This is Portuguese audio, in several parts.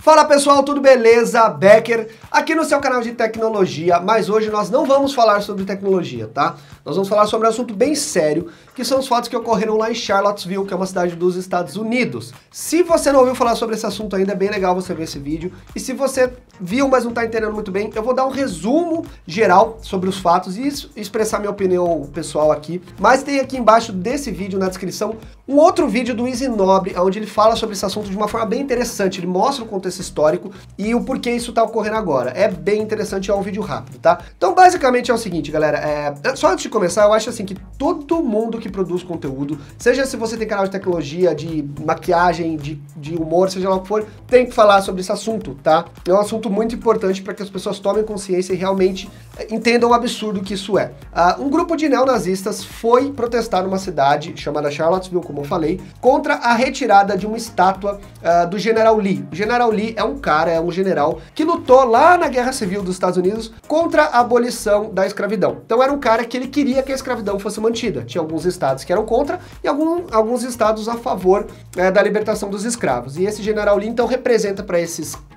Fala pessoal, tudo beleza? Becker aqui no seu canal de tecnologia, mas hoje nós não vamos falar sobre tecnologia, tá? Nós vamos falar sobre um assunto bem sério, que são os fatos que ocorreram lá em Charlottesville, que é uma cidade dos Estados Unidos. Se você não ouviu falar sobre esse assunto ainda, é bem legal você ver esse vídeo. E se você viu, mas não tá entendendo muito bem, eu vou dar um resumo geral sobre os fatos e expressar minha opinião pessoal aqui. Mas tem aqui embaixo desse vídeo, na descrição, um outro vídeo do Easy Nobre, onde ele fala sobre esse assunto de uma forma bem interessante. Ele mostra o contexto histórico e o porquê isso tá ocorrendo agora. É bem interessante, é um vídeo rápido, tá? Então, basicamente é o seguinte, galera, só antes de começar, eu acho assim que todo mundo que produz conteúdo, seja se você tem canal de tecnologia, de maquiagem, de humor, seja lá o que for, tem que falar sobre esse assunto, tá? É um assunto muito importante para que as pessoas tomem consciência e realmente entendam o absurdo que isso é. Um grupo de neonazistas foi protestar numa cidade chamada Charlottesville, como eu falei, contra a retirada de uma estátua do General Lee. O General Lee é um general que lutou lá na Guerra Civil dos Estados Unidos contra a abolição da escravidão. Então era um cara que ele queria que a escravidão fosse mantida. Tinha alguns estados que eram contra e alguns estados a favor da libertação dos escravos. E esse General Lee então representa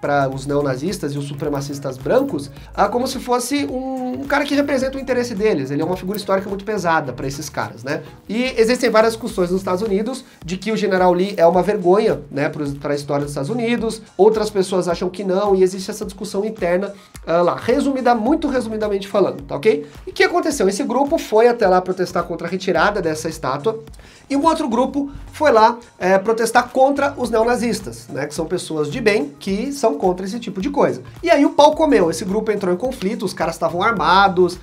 para os neonazistas e os supremacistas brancos como se fosse um cara que representa o interesse deles. Ele é uma figura histórica muito pesada para esses caras, né? E existem várias discussões nos Estados Unidos de que o General Lee é uma vergonha, né, para a história dos Estados Unidos. Outras pessoas acham que não, e existe essa discussão interna lá, muito resumidamente falando, tá ok? E o que aconteceu? Esse grupo foi até lá protestar contra a retirada dessa estátua, e um outro grupo foi lá protestar contra os neonazistas, né, que são pessoas de bem que são contra esse tipo de coisa. E aí o pau comeu, esse grupo entrou em conflito, os caras estavam armados,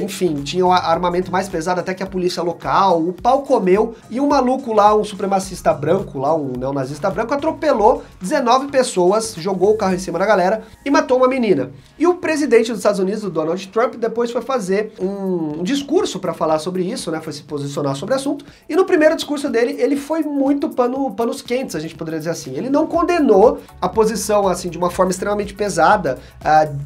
enfim, tinham armamento mais pesado até que a polícia local, o pau comeu, e um maluco lá, um supremacista branco lá, um neonazista branco, atropelou 19 pessoas, jogou o carro em cima da galera e matou uma menina. E o presidente dos Estados Unidos, o Donald Trump, depois foi fazer um discurso para falar sobre isso, né, foi se posicionar sobre o assunto, e no primeiro discurso dele, ele foi muito panos quentes, a gente poderia dizer assim. Ele não condenou a posição, assim, de uma forma extremamente pesada,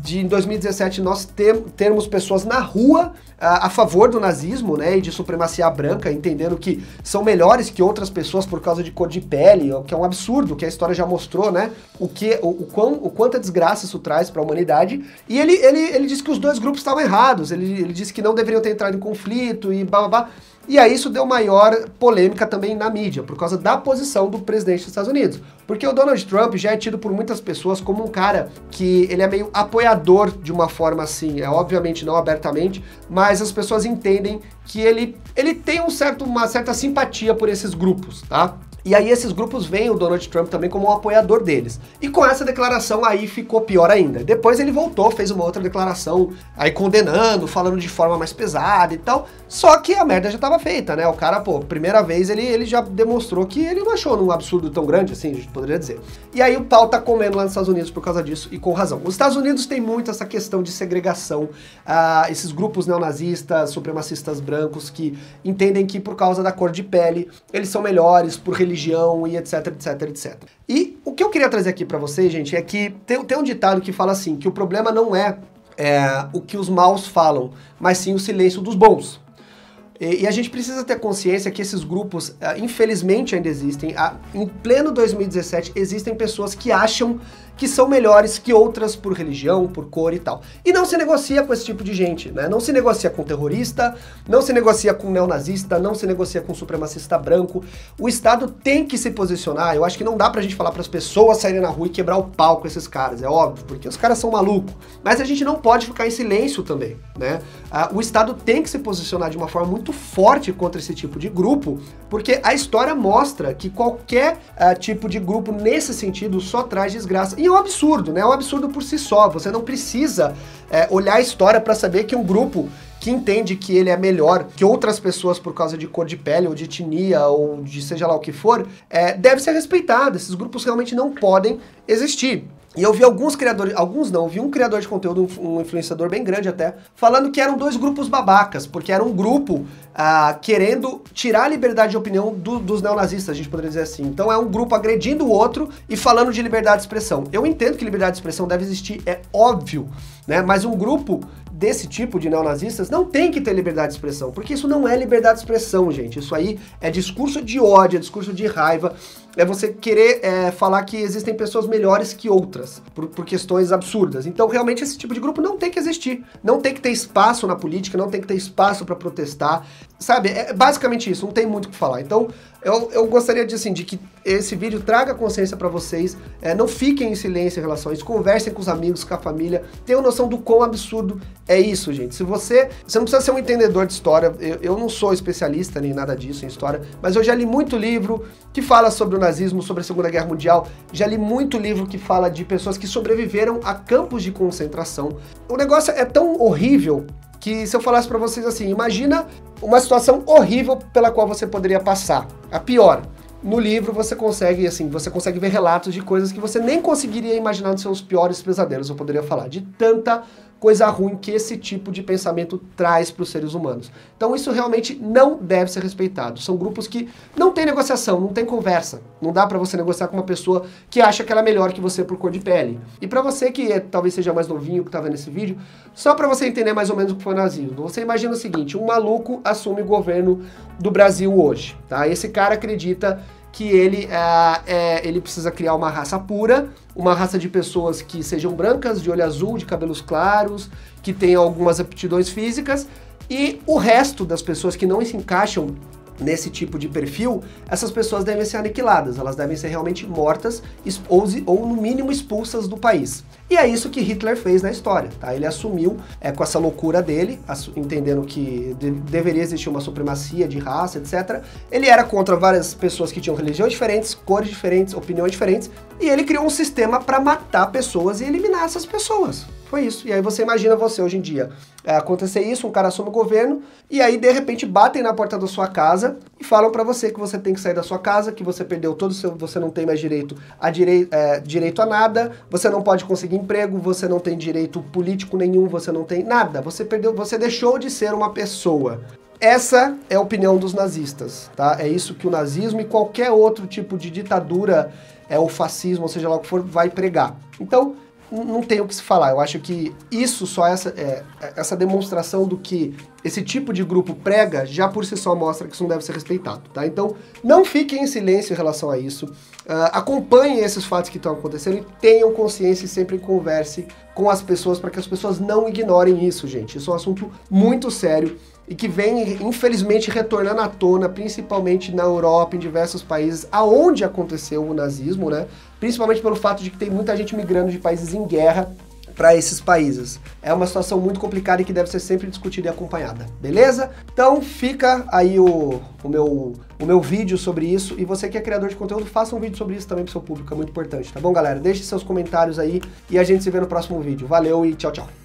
de em 2017 nós termos pessoas na rua a favor do nazismo, né, e de supremacia branca, entendendo que são melhores que outras pessoas por causa de cor de pele, o que é um absurdo, que a história já mostrou, né, o quanta desgraça isso traz para a humanidade. E ele disse que os dois grupos estavam errados, ele disse que não deveriam ter entrado em conflito e blá blá blá. E aí isso deu maior polêmica também na mídia, por causa da posição do presidente dos Estados Unidos. Porque o Donald Trump já é tido por muitas pessoas como um cara que ele é meio apoiador de uma forma assim, obviamente não abertamente, mas as pessoas entendem que ele tem uma certa simpatia por esses grupos, tá? E aí esses grupos veem o Donald Trump também como um apoiador deles. E com essa declaração aí ficou pior ainda. Depois ele voltou, fez uma outra declaração aí condenando, falando de forma mais pesada e tal. Só que a merda já estava feita, né? O cara, pô, primeira vez ele já demonstrou que ele não achou um absurdo tão grande assim, a gente poderia dizer. E aí o pau tá comendo lá nos Estados Unidos por causa disso e com razão. Os Estados Unidos tem muito essa questão de segregação, esses grupos neonazistas, supremacistas brancos que entendem que por causa da cor de pele eles são melhores por religião e etc, etc, etc. E o que eu queria trazer aqui pra vocês, gente, é que tem um ditado que fala assim, que o problema não é o que os maus falam, mas sim o silêncio dos bons. E a gente precisa ter consciência que esses grupos, infelizmente, ainda existem. Em pleno 2017, existem pessoas que acham que são melhores que outras por religião, por cor e tal. E não se negocia com esse tipo de gente, né? Não se negocia com terrorista, não se negocia com neonazista, não se negocia com supremacista branco. O Estado tem que se posicionar. Eu acho que não dá pra gente falar pras pessoas saírem na rua e quebrar o pau com esses caras, é óbvio, porque os caras são malucos. Mas a gente não pode ficar em silêncio também, né? O Estado tem que se posicionar de uma forma muito forte contra esse tipo de grupo, porque a história mostra que qualquer tipo de grupo nesse sentido só traz desgraça. E é um absurdo, né? É um absurdo por si só. Você não precisa olhar a história para saber que um grupo que entende que ele é melhor que outras pessoas por causa de cor de pele, ou de etnia, ou de seja lá o que for, deve ser respeitado. Esses grupos realmente não podem existir. E eu vi vi um criador de conteúdo, um influenciador bem grande até, falando que eram dois grupos babacas, porque era um grupo querendo tirar a liberdade de opinião dos neonazistas, a gente poderia dizer assim. Então é um grupo agredindo o outro e falando de liberdade de expressão. Eu entendo que liberdade de expressão deve existir, é óbvio, né? Mas um grupo desse tipo de neonazistas não tem que ter liberdade de expressão, porque isso não é liberdade de expressão, gente. Isso aí é discurso de ódio, é discurso de raiva, é você querer falar que existem pessoas melhores que outras, por questões absurdas. Então, realmente, esse tipo de grupo não tem que existir. Não tem que ter espaço na política, não tem que ter espaço para protestar, sabe? É basicamente isso, não tem muito o que falar. Então, eu gostaria de que esse vídeo traga consciência para vocês, não fiquem em silêncio em relação a isso, conversem com os amigos, com a família, tenham noção do quão absurdo é isso, gente. Você não precisa ser um entendedor de história, eu não sou especialista nem nada disso em história, mas eu já li muito livro que fala sobre o nazismo, sobre a Segunda Guerra Mundial, já li muito livro que fala de pessoas que sobreviveram a campos de concentração. O negócio é tão horrível que se eu falasse pra vocês assim, imagina uma situação horrível pela qual você poderia passar, a pior. No livro você consegue ver relatos de coisas que você nem conseguiria imaginar nos seus piores pesadelos, eu poderia falar, de tanta coisa ruim que esse tipo de pensamento traz para os seres humanos. Então isso realmente não deve ser respeitado. São grupos que não tem negociação, não tem conversa. Não dá para você negociar com uma pessoa que acha que ela é melhor que você por cor de pele. E para você que talvez seja mais novinho que tá vendo esse vídeo, só para você entender mais ou menos o que foi o nazismo. Você imagina o seguinte, um maluco assume o governo do Brasil hoje, tá? Esse cara acredita que ele precisa criar uma raça pura, uma raça de pessoas que sejam brancas, de olho azul, de cabelos claros, que tenham algumas aptidões físicas, e o resto das pessoas que não se encaixam nesse tipo de perfil, essas pessoas devem ser aniquiladas, elas devem ser realmente mortas ou no mínimo expulsas do país. E é isso que Hitler fez na história, tá? Ele assumiu com essa loucura dele, entendendo que deveria existir uma supremacia de raça, etc. Ele era contra várias pessoas que tinham religiões diferentes, cores diferentes, opiniões diferentes, e ele criou um sistema para matar pessoas e eliminar essas pessoas. Foi isso. E aí você imagina você hoje em dia acontecer isso, um cara assume o governo, e aí de repente batem na porta da sua casa e falam pra você que você tem que sair da sua casa, que você perdeu todo o seu, você não tem mais direito a nada, você não pode conseguir emprego, você não tem direito político nenhum, você não tem nada, você deixou de ser uma pessoa. Essa é a opinião dos nazistas, tá? É isso que o nazismo e qualquer outro tipo de ditadura, o fascismo, ou seja lá o que for, vai pregar. Então, não tem o que se falar. Eu acho que isso só, essa demonstração do que esse tipo de grupo prega, já por si só mostra que isso não deve ser respeitado, tá? Então, não fiquem em silêncio em relação a isso. Acompanhem esses fatos que estão acontecendo e tenham consciência e sempre converse com as pessoas para que as pessoas não ignorem isso, gente. Isso é um assunto muito sério e que vem, infelizmente, retornando à tona, principalmente na Europa, em diversos países, aonde aconteceu o nazismo, né? Principalmente pelo fato de que tem muita gente migrando de países em guerra para esses países. É uma situação muito complicada e que deve ser sempre discutida e acompanhada, beleza? Então fica aí o meu vídeo sobre isso, e você que é criador de conteúdo, faça um vídeo sobre isso também pro seu público, é muito importante, tá bom, galera? Deixe seus comentários aí e a gente se vê no próximo vídeo. Valeu e tchau, tchau!